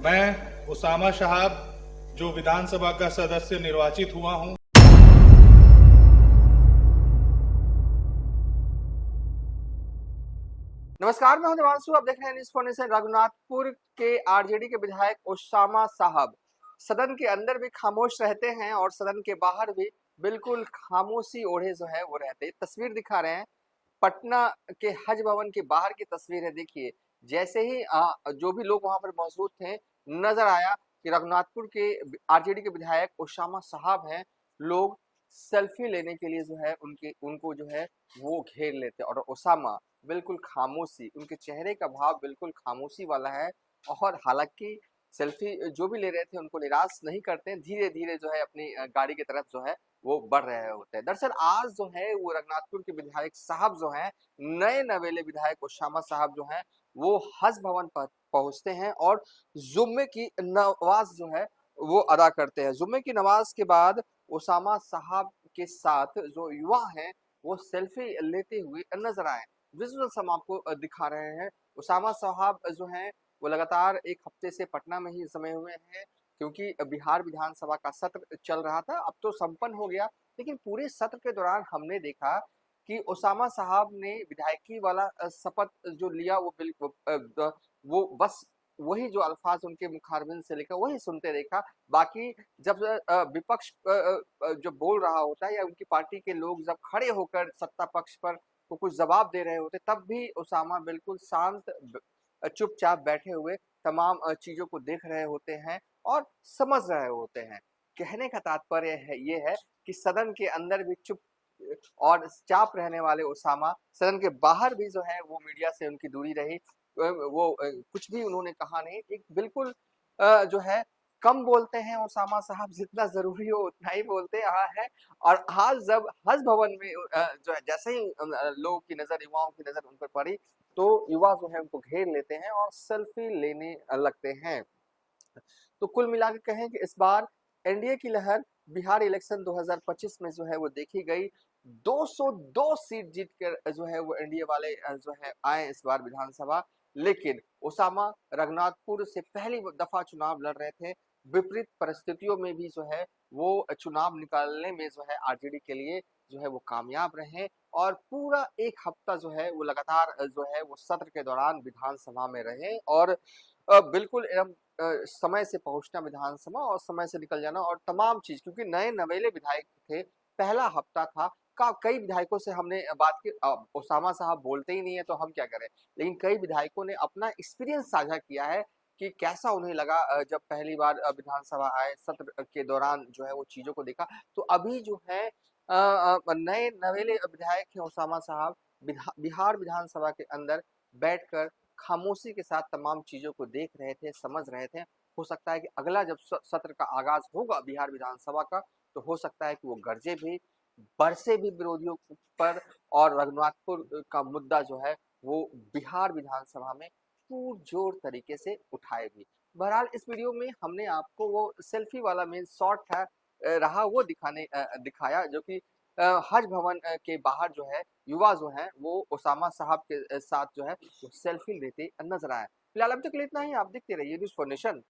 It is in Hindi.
मैं उसामा शहाब जो विधानसभा का सदस्य निर्वाचित हुआ हूं। नमस्कार, मैं हूं देवांशु। आप देख रहे हैं न्यूज़ फाउंडेशन। रघुनाथपुर के आरजेडी के विधायक उसामा साहब सदन के अंदर भी खामोश रहते हैं और सदन के बाहर भी बिल्कुल खामोशी ओढ़े जो है वो रहते हैं। तस्वीर दिखा रहे हैं पटना के हज भवन के बाहर की तस्वीर है। देखिए, जैसे ही जो भी लोग वहां पर मौजूद थे, नजर आया कि रघुनाथपुर के आरजेडी के विधायक उसामा साहब हैं। लोग सेल्फी लेने के लिए जो है उनको जो है वो घेर लेते हैं और उसामा बिल्कुल खामोशी, उनके चेहरे का भाव बिल्कुल खामोशी वाला है। और हालांकि सेल्फी जो भी ले रहे थे उनको निराश नहीं करते हैं, धीरे धीरे जो है अपनी गाड़ी की तरफ जो है वो बढ़ रहे होते हैं। दरअसल आज जो है वो रघुनाथपुर के विधायक साहब जो हैं, नए नवेले विधायक उसामा साहब जो हैं, वो हज भवन पर पहुंचते हैं और जुम्मे की नमाज जो है वो अदा करते हैं। जुम्मे की नमाज के बाद उसामा साहब के साथ जो युवा हैं वो सेल्फी लेते हुए नजर आए। विजुअल्स हम आपको दिखा रहे हैं। उसामा साहब जो हैं वो लगातार एक हफ्ते से पटना में ही जमे हुए हैं, क्योंकि बिहार विधानसभा का सत्र चल रहा था। अब तो संपन्न हो गया, लेकिन पूरे सत्र के दौरान हमने देखा कि उसामा साहब ने विधायकी वाला शपथ जो लिया वो बिल्कुल वो बस वही जो अल्फाज उनके मुखारबिन से लेकर वही सुनते देखा। बाकी जब विपक्ष जो बोल रहा होता है या उनकी पार्टी के लोग जब खड़े होकर सत्ता पक्ष पर को कुछ जवाब दे रहे होते, तब भी उसामा बिल्कुल शांत चुपचाप बैठे हुए तमाम चीजों को देख रहे होते हैं और समझ रहे होते हैं। कहने का तात्पर्य है ये है कि सदन के अंदर भी चुप और चाप रहने वाले उसामा सदन के बाहर भी जो है वो मीडिया से उनकी दूरी रही। वो कुछ भी उन्होंने कहा नहीं। एक बिल्कुल जो है कम बोलते हैं उसामा साहब, जितना जरूरी हो उतना ही बोलते हैं। और आज जब हज भवन में जो है जैसे ही लोगों की नजर, युवाओं की नजर उन पर पड़ी, तो युवा जो है उनको घेर लेते हैं और सेल्फी लेने लगते हैं। तो कुल मिला के कहें कि इस बार एनडीए की लहर बिहार इलेक्शन 2025 में जो है वो देखी गई। 202 सीट जीत कर जो है वो एनडीए वाले जो है आए इस बार विधानसभा। लेकिन उसामा रघुनाथपुर से पहली दफा चुनाव लड़ रहे थे। विपरीत परिस्थितियों में भी जो है वो चुनाव निकालने में जो है आरजेडी के लिए जो है वो कामयाब रहे और पूरा एक हफ्ता जो है वो लगातार जो है वो सत्र के दौरान विधानसभा में रहे और बिल्कुल एकदम समय से पहुंचना विधानसभा और समय से निकल जाना और तमाम चीज, क्योंकि नए नवेले विधायक थे, पहला हफ्ता था। कई विधायकों से हमने बात की। उसामा साहब बोलते ही नहीं है तो हम क्या करें, लेकिन कई विधायकों ने अपना एक्सपीरियंस साझा किया है कि कैसा उन्हें लगा जब पहली बार विधानसभा आए, सत्र के दौरान जो है वो चीजों को देखा। तो अभी जो है नए नवेले विधायक हैं उसामा साहब, बिहार विधानसभा के अंदर बैठकर खामोशी के साथ तमाम चीजों को देख रहे थे, समझ रहे थे। हो सकता है कि अगला जब सत्र का आगाज होगा बिहार विधानसभा का, तो हो सकता है कि वो गरजे भी, बरसे भी विरोधियों पर और रघुनाथपुर का मुद्दा जो है वो बिहार विधानसभा में पुरजोर तरीके से उठाए भी। बहरहाल इस वीडियो में हमने आपको वो सेल्फी वाला मेन शॉट था रहा वो दिखाया, जो कि हज भवन के बाहर जो है युवा जो है वो उसामा साहब के साथ जो है वो सेल्फी लेते नजर आए। फिलहाल अभी तक के लिए इतना ही। आप देखते रहिए न्यूज़ फॉर नेशन।